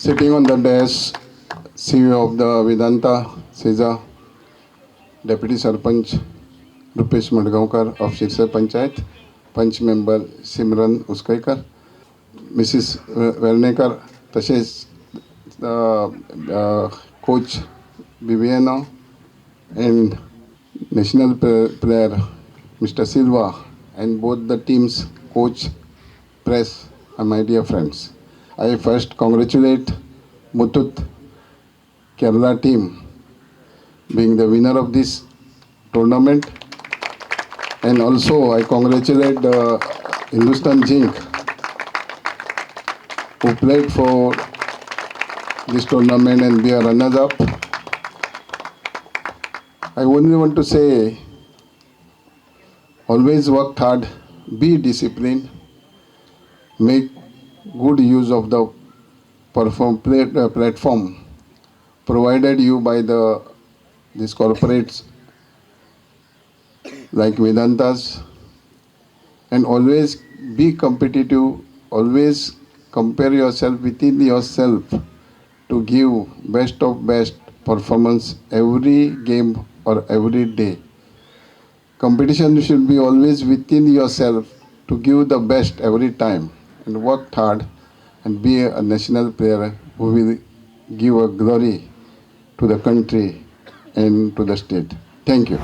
Sitting on the desk, CEO of the Vedanta, Seza, Deputy Sarpanch, Rupesh Madgaonkar of Shirsa Panchayat, Panch Member Simran Uskaikar, Mrs. Vernekar, तसेच coach Viviano and national player Mr. Silva and both the teams, coach, press, and my dear friends. I first congratulate Mutut Kerala team being the winner of this tournament, and also I congratulate Hindustan Jink who played for this tournament and be a runners-up. I only want to say, always work hard, be disciplined, make good use of the platform provided you by these corporates like Vedantas, and always be competitive, always compare yourself within yourself to give best of best performance every game or every day. Competition should be always within yourself to give the best every time and work hard and be a national player who will give a glory to the country and to the state. Thank you.